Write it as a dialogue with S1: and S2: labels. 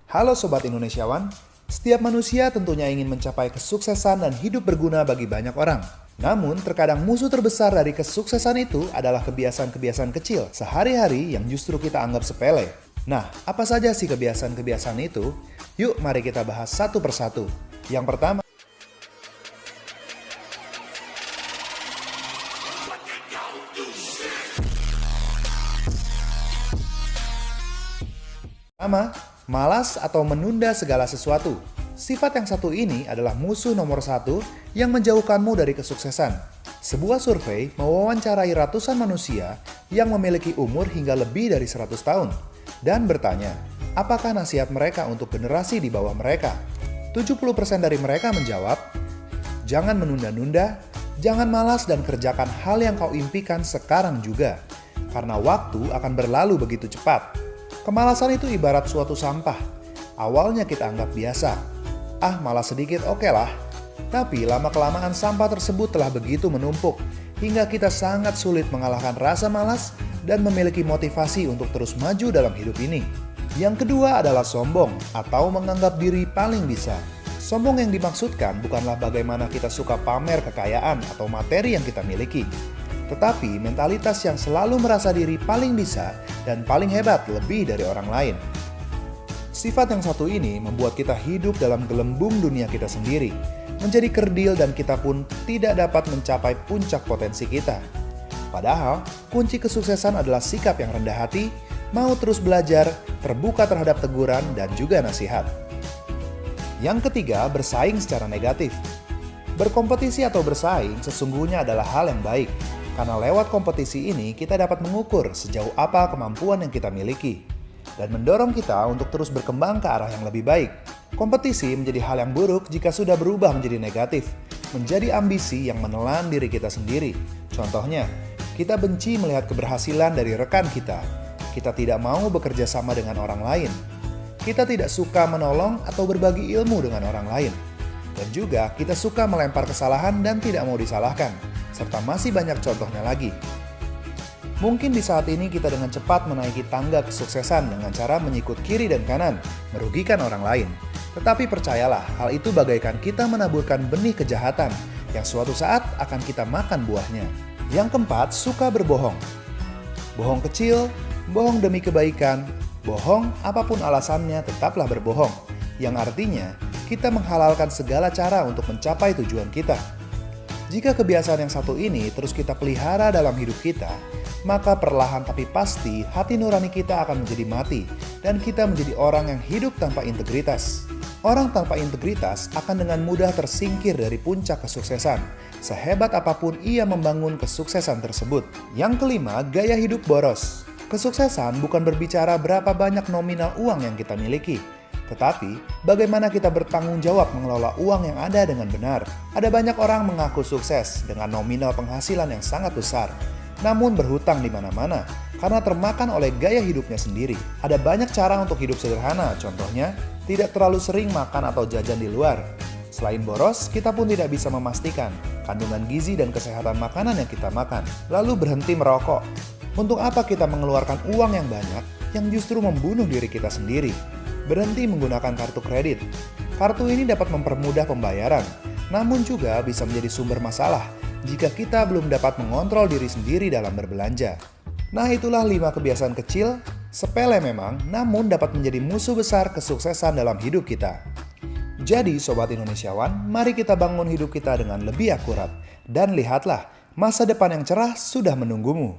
S1: Halo Sobat Indonesiawan, setiap manusia tentunya ingin mencapai kesuksesan dan hidup berguna bagi banyak orang. Namun, terkadang musuh terbesar dari kesuksesan itu adalah kebiasaan-kebiasaan kecil sehari-hari yang justru kita anggap sepele. Nah, apa saja sih kebiasaan-kebiasaan itu? Yuk, mari kita bahas satu persatu. Yang pertama, malas atau menunda segala sesuatu. Sifat yang satu ini adalah musuh nomor satu yang menjauhkanmu dari kesuksesan. Sebuah survei mewawancarai ratusan manusia yang memiliki umur hingga lebih dari 100 tahun dan bertanya, apakah nasihat mereka untuk generasi di bawah mereka? 70% dari mereka menjawab, jangan menunda-nunda, jangan malas dan kerjakan hal yang kau impikan sekarang juga, karena waktu akan berlalu begitu cepat. Kemalasan itu ibarat suatu sampah. Awalnya kita anggap biasa. Malas sedikit oke lah. Tapi lama-kelamaan sampah tersebut telah begitu menumpuk, hingga kita sangat sulit mengalahkan rasa malas dan memiliki motivasi untuk terus maju dalam hidup ini. Yang kedua adalah sombong atau menganggap diri paling bisa. Sombong yang dimaksudkan bukanlah bagaimana kita suka pamer kekayaan atau materi yang kita miliki, tetapi mentalitas yang selalu merasa diri paling bisa dan paling hebat lebih dari orang lain. Sifat yang satu ini membuat kita hidup dalam gelembung dunia kita sendiri, menjadi kerdil dan kita pun tidak dapat mencapai puncak potensi kita. Padahal, kunci kesuksesan adalah sikap yang rendah hati, mau terus belajar, terbuka terhadap teguran dan juga nasihat. Yang ketiga, bersaing secara negatif. Berkompetisi atau bersaing sesungguhnya adalah hal yang baik. Karena lewat kompetisi ini kita dapat mengukur sejauh apa kemampuan yang kita miliki dan mendorong kita untuk terus berkembang ke arah yang lebih baik. Kompetisi menjadi hal yang buruk jika sudah berubah menjadi negatif, menjadi ambisi yang menelan diri kita sendiri. Contohnya, kita benci melihat keberhasilan dari rekan kita. Kita tidak mau bekerja sama dengan orang lain. Kita tidak suka menolong atau berbagi ilmu dengan orang lain. Dan juga kita suka melempar kesalahan dan tidak mau disalahkan. Serta masih banyak contohnya lagi. Mungkin di saat ini kita dengan cepat menaiki tangga kesuksesan dengan cara menyikut kiri dan kanan, merugikan orang lain. Tetapi percayalah, hal itu bagaikan kita menaburkan benih kejahatan yang suatu saat akan kita makan buahnya. Yang keempat, suka berbohong. Bohong kecil, bohong demi kebaikan, bohong apapun alasannya tetaplah berbohong. Yang artinya, kita menghalalkan segala cara untuk mencapai tujuan kita. Jika kebiasaan yang satu ini terus kita pelihara dalam hidup kita, maka perlahan tapi pasti hati nurani kita akan menjadi mati dan kita menjadi orang yang hidup tanpa integritas. Orang tanpa integritas akan dengan mudah tersingkir dari puncak kesuksesan, sehebat apapun ia membangun kesuksesan tersebut. Yang kelima, gaya hidup boros. Kesuksesan bukan berbicara berapa banyak nominal uang yang kita miliki, tetapi, bagaimana kita bertanggung jawab mengelola uang yang ada dengan benar. Ada banyak orang mengaku sukses dengan nominal penghasilan yang sangat besar, namun berhutang di mana-mana karena termakan oleh gaya hidupnya sendiri. Ada banyak cara untuk hidup sederhana, contohnya, tidak terlalu sering makan atau jajan di luar. Selain boros, kita pun tidak bisa memastikan kandungan gizi dan kesehatan makanan yang kita makan. Lalu berhenti merokok. Untuk apa kita mengeluarkan uang yang banyak yang justru membunuh diri kita sendiri? Berhenti menggunakan kartu kredit. Kartu ini dapat mempermudah pembayaran, namun juga bisa menjadi sumber masalah jika kita belum dapat mengontrol diri sendiri dalam berbelanja. Nah, itulah 5 kebiasaan kecil, sepele memang, namun dapat menjadi musuh besar kesuksesan dalam hidup kita. Jadi, Sobat Indonesiawan, mari kita bangun hidup kita dengan lebih akurat. Dan lihatlah, masa depan yang cerah sudah menunggumu.